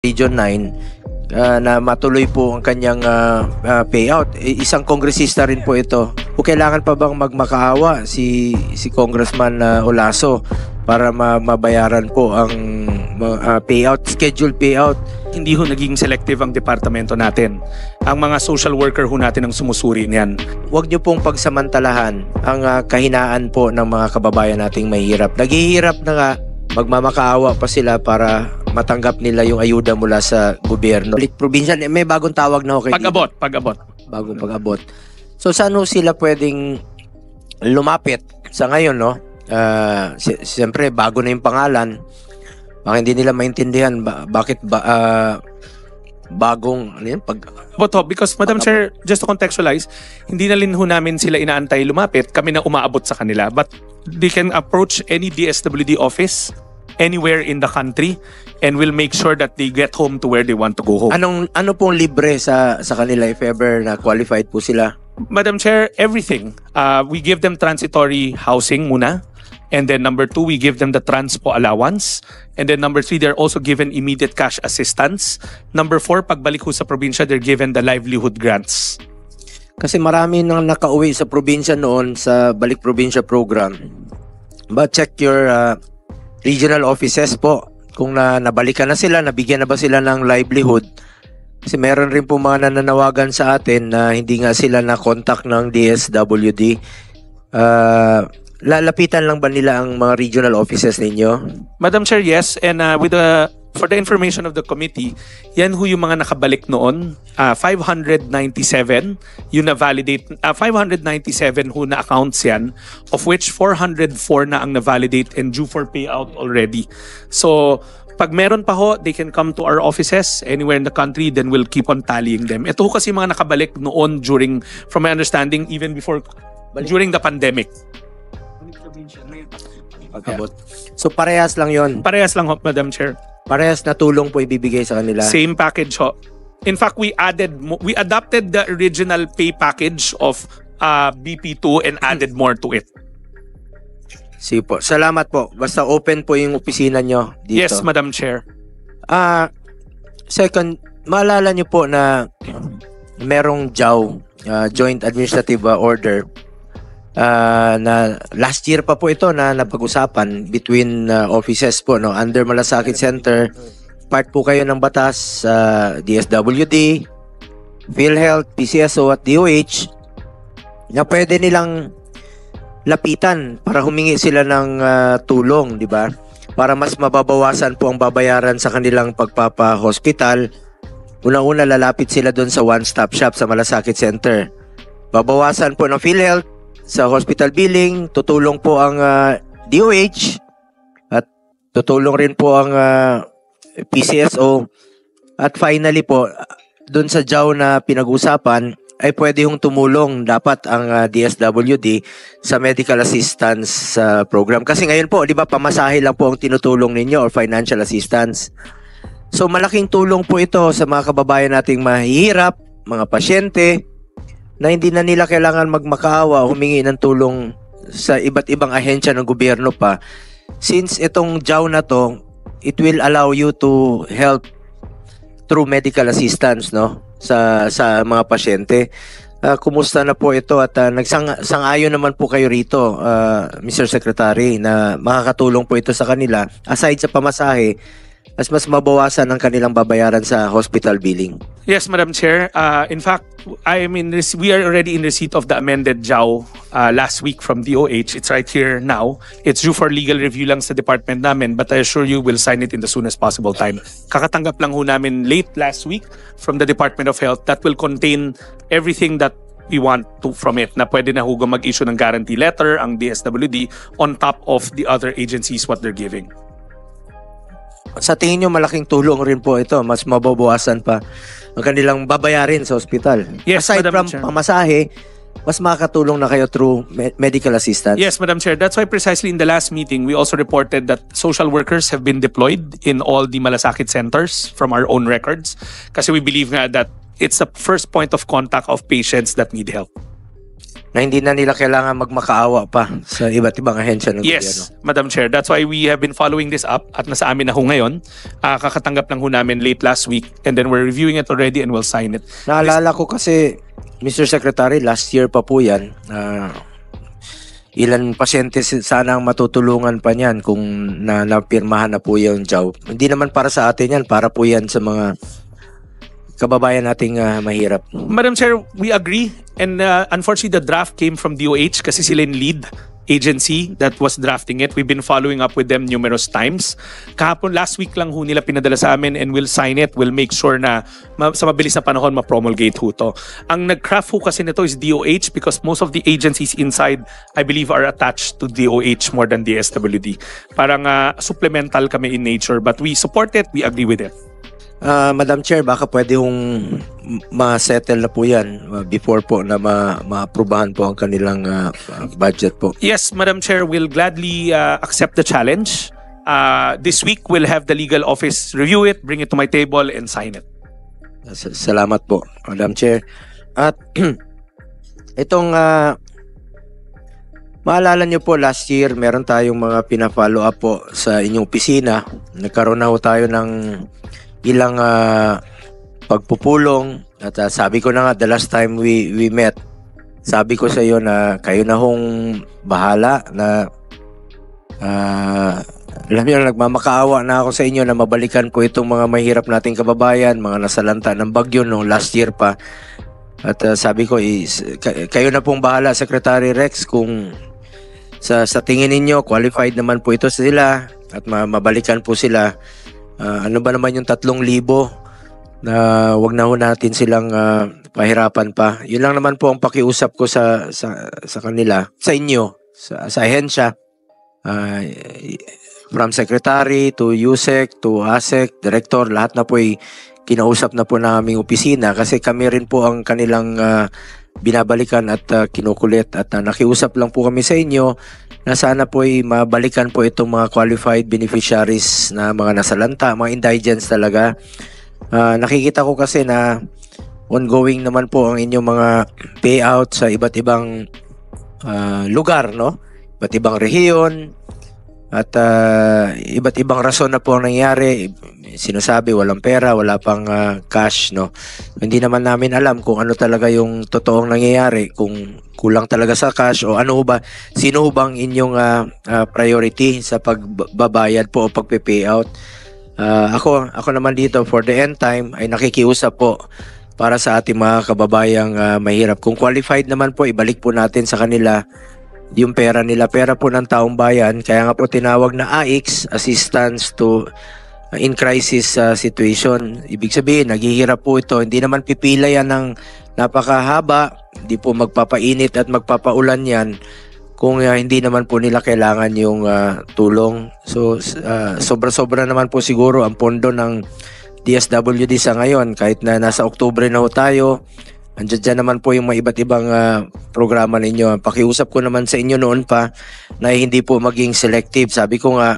Region 9 na matuloy po ang kanyang payout. Isang kongresista rin po ito. O kailangan pa bang magmakaawa si Congressman Olaso para mabayaran po ang payout, scheduled payout? Hindi ho naging selective ang departamento natin. Ang mga social worker ho natin ang sumusuri niyan. Huwag niyo pong pagsamantalahan ang kahinaan po ng mga kababayan nating mahihirap. Naghihirap na nga, magmamakaawa pa sila para matanggap nila yung ayuda mula sa gobyerno. Probinsya, may bagong tawag na ho kay Pag-abot. Bagong pag-abot. So saan ho sila pwedeng lumapit sa ngayon, no? Siyempre, bago na yung pangalan. Baka hindi nila maintindihan bakit bagong ano yun, Because Madam Chair, just to contextualize, hindi na rin ho namin sila inaantay lumapit, kami na umaabot sa kanila, but they can approach any DSWD office anywhere in the country and we'll make sure that they get home to where they want to go home. Ano pong libre sa kanila if ever na qualified po sila? Madam Chair, everything. We give them transitory housing muna. And then number 2, we give them the transpo allowance. And then number 3, they're also given immediate cash assistance. Number 4, pagbalik ho sa probinsya, they're given the livelihood grants. Kasi marami nang nakauwi sa probinsya noon sa Balik Probinsya program. But check your regional offices po. Kung nabalikan na sila, nabigyan na ba sila ng livelihood. Kasi meron rin po mga nananawagan sa atin na hindi nga sila na-contact ng DSWD. Lalapitan lang ba nila ang mga regional offices ninyo? Madam Chair, yes. And for the information of the committee, yan ho yung mga nakabalik noon. 597 yung na-validate. 597 ho na accounts yan, of which 404 na ang na-validate and due for payout already. So, pag meron pa ho, they can come to our offices anywhere in the country, then we'll keep on tallying them. Ito ho kasi mga nakabalik noon during, from my understanding, even before, during the pandemic. Pagkabot. So parehas lang yon. Parehas lang ho, Madam Chair. Parehas na tulong po ibibigay sa kanila. Same package ho. In fact, we adopted the original pay package of BP2 and added more to it. Sige po. Salamat po. Basta open po yung opisina nyo dito. Yes, Madam Chair. Second, maalala nyo po na merong JAO, Joint Administrative Order, na last year pa po ito na napag-usapan between offices po, no, under Malasakit Center. Part po kayo ng batas sa DSWD, PhilHealth, PCSO at DOH na pwede nilang lapitan para humingi sila ng tulong, di ba? Para mas mababawasan po ang babayaran sa kanilang pagpapa-hospital. Una-una, lalapit sila doon sa one-stop shop sa Malasakit Center. Babawasan po ng PhilHealth sa hospital billing, tutulong po ang DOH at tutulong rin po ang PCSO. At finally po, doon sa JAO na pinag-usapan, ay pwede hong tumulong dapat ang DSWD sa medical assistance program. Kasi ngayon po, di ba, pamasahe lang po ang tinutulong ninyo or financial assistance. So malaking tulong po ito sa mga kababayan nating mahihirap, mga pasyente, na hindi na nila kailangan magmakaawa, humingi ng tulong sa iba't ibang ahensya ng gobyerno pa. Since itong JAO na to, it will allow you to help through medical assistance, no, sa mga pasyente. Kumusta na po ito at nagsang-ayon naman po kayo rito, Mr. Secretary, na makakatulong po ito sa kanila. Aside sa pamasahe, mas mabawasan ang kanilang babayaran sa hospital billing. Yes, Madam Chair. In fact, we are already in receipt of the amended JAO last week from DOH. It's right here now. It's due for legal review lang sa department namin, but I assure you we'll sign it in the soonest possible time. Kakatanggap lang ho namin late last week from the Department of Health that will contain everything that we want to from it, na pwede na hugo mag-issue ng guarantee letter ang DSWD on top of the other agencies what they're giving. Sa tingin nyo, malaking tulong rin po ito. Mas mababawasan pa ang kanilang babayarin sa ospital. Yes, aside Madam from Chair, pamasahe, mas makakatulong na kayo through medical assistance. Yes, Madam Chair. That's why precisely in the last meeting, we also reported that social workers have been deployed in all the Malasakit centers from our own records. Kasi we believe nga that it's the first point of contact of patients that need help. na hindi na nila kailangan magmakaawa pa sa iba't ibang ahensya ng gobyerno. Yes, Madam Chair. That's why we have been following this up at nasa amin na ho ngayon. Kakatanggap lang ho namin late last week and then we're reviewing it already and we'll sign it. Naalala ko kasi, Mr. Secretary, last year pa po yan, ilan pasyente sana ang matutulungan pa niyan kung napirmahan na po yung JAW. Hindi naman para sa atin yan, para po yan sa mga kababayan nating mahirap. Madam Chair, we agree. And unfortunately, the draft came from DOH kasi sila yung lead agency that was drafting it. We've been following up with them numerous times. Kahapon, last week lang ho nila pinadala sa amin and we'll sign it. We'll make sure na sa mabilis na panahon ma-promulgate ho to. Ang nag-craft ho kasi nito is DOH because most of the agencies inside, I believe, are attached to DOH more than DSWD. Parang supplemental kami in nature but we support it, we agree with it. Madam Chair, baka pwede hong ma-settle na po yan before po na ma-aprobahan po ang kanilang budget po. Yes, Madam Chair, we'll gladly accept the challenge. This week, we'll have the legal office review it, bring it to my table, and sign it. Salamat po, Madam Chair. At itong maalala nyo po last year, meron tayong mga pina-follow up po sa inyong opisina. Nagkaroon na ho tayo ng ilang pagpupulong at sabi ko na nga the last time we met, sabi ko sa iyo na kayo na hong bahala na alam niyo, nagmamakaawa na ako sa inyo na mabalikan po itong mga mahirap nating kababayan, mga nasalanta ng bagyo no last year pa. At sabi ko kayo na pong bahala, Secretary Rex, kung sa tingin ninyo qualified naman po ito sila at mabalikan po sila. Ano ba naman yung 3,000 na wag na ho natin silang pahirapan pa. Yun lang naman po ang pakiusap ko sa kanila, sa inyo, sa ahensya. From Secretary to USEC to ASEC, Director, lahat na po ay kinausap na po na aming opisina kasi kami rin po ang kanilang binabalikan at kinukulit at nakiusap lang po kami sa inyo na sana po ay mabalikan po itong mga qualified beneficiaries na mga nasalanta, mga indigents talaga. Nakikita ko kasi na ongoing naman po ang inyong mga payout sa iba't ibang lugar, no? Iba't ibang rehiyon at iba't ibang rason na po ang nangyari. Sinasabi walang pera, wala pang cash, no? Hindi naman namin alam kung ano talaga yung totoong nangyayari, kung kulang talaga sa cash o ano ba, sino bang inyong priority sa pagbabayad po o pagpe-payout. Ako naman dito for the end time ay nakikiusap po para sa ating mga kababayang mahirap. Kung qualified naman po, ibalik po natin sa kanila yung pera nila, pera po ng taong bayan. Kaya nga po tinawag na AIX, Assistance to in Crisis Situation. Ibig sabihin, naghihirap po ito. Hindi naman pipila yan ng napakahaba, hindi po magpapainit at magpapaulan yan kung hindi naman po nila kailangan yung tulong. So, sobra-sobra naman po siguro ang pondo ng DSWD sa ngayon. Kahit na nasa Oktubre na ho tayo, andyan naman po yung mga iba't ibang programa ninyo. Pakiusap ko naman sa inyo noon pa na hindi po maging selective. Sabi ko nga,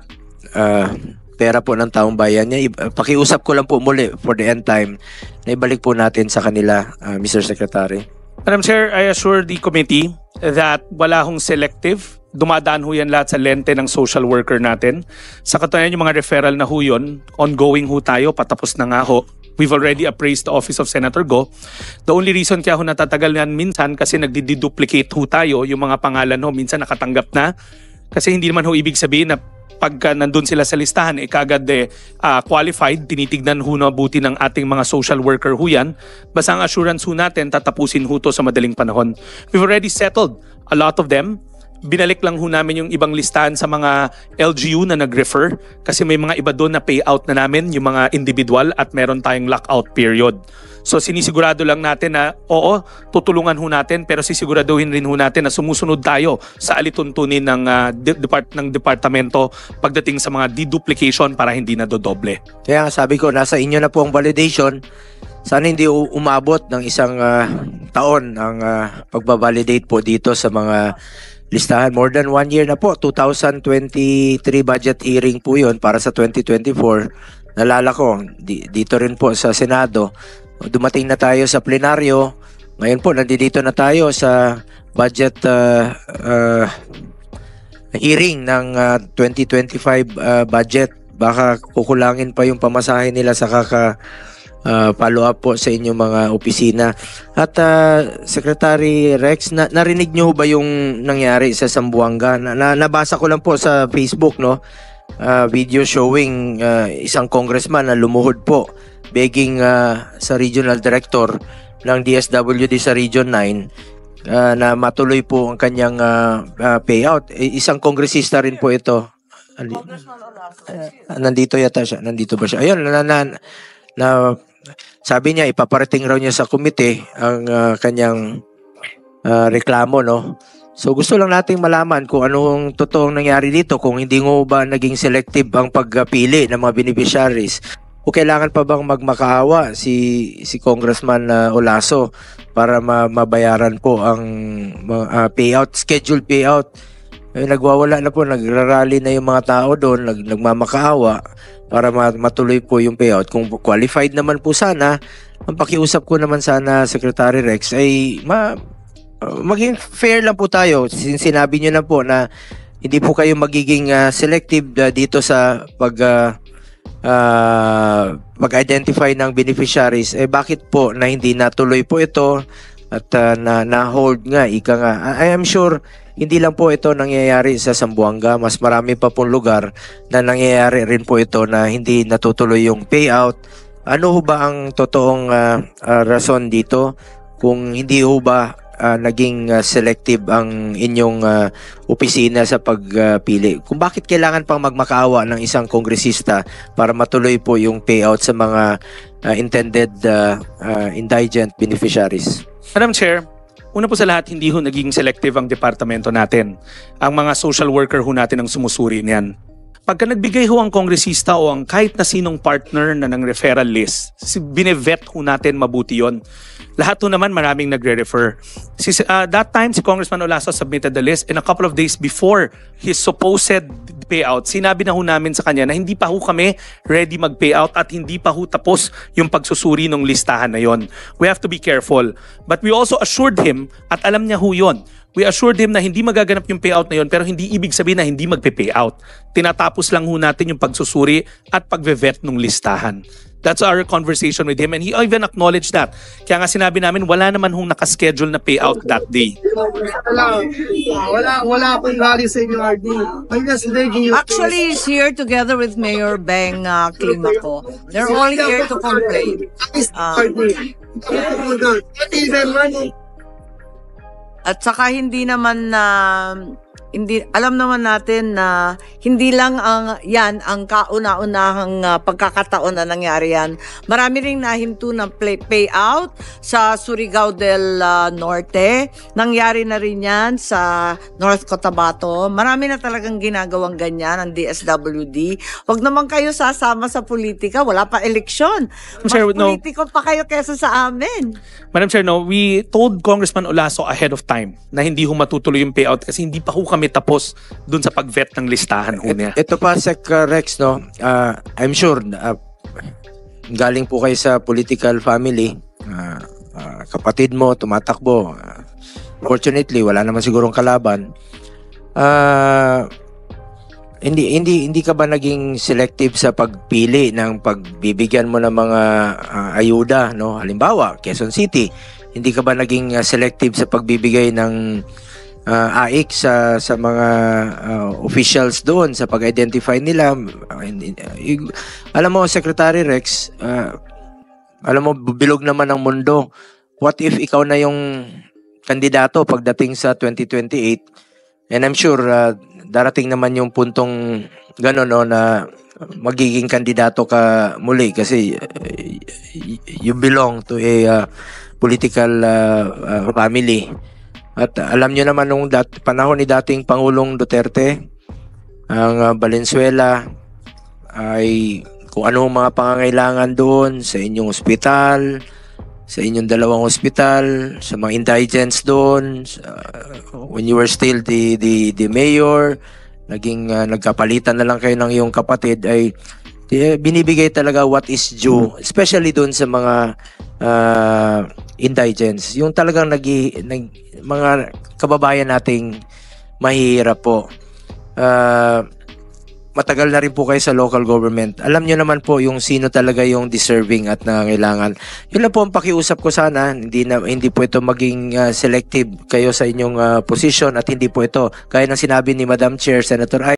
pera po ng taong bayan niya. Pakiusap ko lang po muli for the end time na ibalik po natin sa kanila, Mr. Secretary. Madam Chair, I assure the committee that wala hong selective. Dumadaan ho yan lahat sa lente ng social worker natin. Sa katunayan yung mga referral na ho yun, ongoing ho tayo, patapos na nga ho. We've already appraised the Office of Senator Go. The only reason kaya ho natatagal yan minsan kasi nagdi-duplicate ho tayo, yung mga pangalan ho minsan nakatanggap na. Kasi hindi naman ho ibig sabihin na pagka nandun sila sa listahan, kagad qualified, tinitignan ho na buti ng ating mga social worker ho yan. Basta ang assurance ho natin, tatapusin ho to sa madaling panahon. We've already settled a lot of them. Binalik lang ho namin yung ibang listahan sa mga LGU na nag-refer kasi may mga iba doon na payout na namin, yung mga individual at meron tayong lockout period. So sinisigurado lang natin na oo, tutulungan ho natin pero sisiguraduhin rin ho natin na sumusunod tayo sa alituntunin ng departamento pagdating sa mga deduplication para hindi na dodoble. Kaya nga sabi ko, nasa inyo na po ang validation. Sana hindi umabot ng isang taon ang pagbabalidate po dito sa mga listahan. More than 1 year na po. 2023 budget hearing po yun para sa 2024. Nalala ko, dito rin po sa Senado. Dumating na tayo sa plenaryo. Ngayon po, nandito na tayo sa budget hearing ng 2025 budget. Baka kukulangin pa yung pamasahe nila sa follow up po sa inyong mga opisina. At Secretary Rex, narinig niyo ba yung nangyari sa Zamboanga? Nabasa ko lang po sa Facebook, no? Video showing isang congressman na lumuhod po begging sa regional director ng DSWD sa Region 9 na matuloy po ang kanyang payout. Isang kongresista rin po ito. Nandito yata siya. Nandito ba siya? Ayun, sabi niya ipaparating raw niya sa komite ang kanyang reklamo, no? So gusto lang nating malaman kung anong totoong nangyari dito, kung hindi mo ba naging selective ang pagpili ng mga beneficiaries. O kailangan pa bang magmakaawa si Congressman Olaso para mabayaran po ang payout, scheduled payout. Nagwawala na po, nagrarally na yung mga tao doon, nagmamakaawa para matuloy po yung payout. Kung qualified naman po sana, ang pakiusap ko naman sana, Secretary Rex, ay maging fair lang po tayo. Sinabi nyo na po na hindi po kayo magiging selective dito sa pag-identify ng beneficiaries. Bakit po na hindi natuloy po ito at na-hold nga, ika nga. I am sure hindi lang po ito nangyayari sa Zamboanga. Mas marami pa pong lugar na nangyayari rin po ito na hindi natutuloy yung payout. Ano ho ba ang totoong rason dito? Kung hindi ho ba naging selective ang inyong opisina sa pagpili? Kung bakit kailangan pang magmakaawa ng isang kongresista para matuloy po yung payout sa mga intended indigent beneficiaries? Madam Chair, una po sa lahat, hindi ho naging selective ang departamento natin. Ang mga social worker ho natin ang sumusuri niyan. Pagka nagbigay ho ang kongresista o ang kahit na sinong partner na ng referral list, binevet ho natin mabuti yon. Lahat ho naman maraming nagre-refer. That time, si Congressman Olaso submitted the list and a couple of days before his supposed payout, sinabi na ho namin sa kanya na hindi pa ho kami ready mag-payout at hindi pa ho tapos yung pagsusuri ng listahan na yon. We have to be careful. But we also assured him, at alam niya ho yon, we assured him na hindi magaganap yung payout na yon, pero hindi ibig sabihin na hindi magpe-payout. Tinatapos lang ho natin yung pagsusuri at pagve-vet ng listahan. That's our conversation with him and he even acknowledged that. Kaya nga sinabi namin wala naman hong nakaschedule na payout that day. Wala akong galing sa inyo, RD. Actually, he's here together with Mayor Beng Climaco. They're all here to complain. At saka hindi naman alam naman natin na hindi lang ang kauna-unahang pagkakataon na nangyari yan. Marami ring nahinto ng payout sa Surigao del Norte. Nangyari na rin yan sa North Cotabato. Marami na talagang ginagawang ganyan ang DSWD. Huwag naman kayo sasama sa politika. Wala pa eleksyon. Mas politiko pa kayo kesa sa amin. Madam Chair, no, we told Congressman Olaso ahead of time na hindi ho matutuloy yung payout kasi hindi pa ho kami tapos dun sa pag-vet ng listahan ho niya. Ito pa, Sec. Rex, no? I'm sure galing po kayo sa political family. Kapatid mo, tumatakbo. Fortunately, wala naman sigurong kalaban. Hindi ka ba naging selective sa pagpili ng pagbibigyan mo ng mga ayuda, no? Halimbawa, Quezon City, hindi ka ba naging selective sa pagbibigay ng AIC sa mga officials doon sa pag-identify nila? Alam mo, Secretary Rex, alam mo, bilog naman ang mundo. What if ikaw na yung kandidato pagdating sa 2028? And I'm sure darating naman yung puntong gano'n, no, na magiging kandidato ka muli kasi you belong to a political family. At alam nyo naman nung panahon ni dating Pangulong Duterte, ang Valenzuela ay kung ano mga pangangailangan doon sa inyong ospital, sa inyong dalawang ospital, sa mga indigents doon, when you were still the mayor, nagkapalitan na lang kayo ng iyong kapatid, ay binibigay talaga what is due, especially doon sa mga indigents, yung talagang mga kababayan nating mahihirap po. Matagal na rin po kayo sa local government. Alam nyo naman po yung sino talaga yung deserving at nangangailangan. Yun lang po ang pakiusap ko sana. Hindi po ito maging selective kayo sa inyong position, at hindi po ito, gaya ng sinabi ni Madam Chair, Senator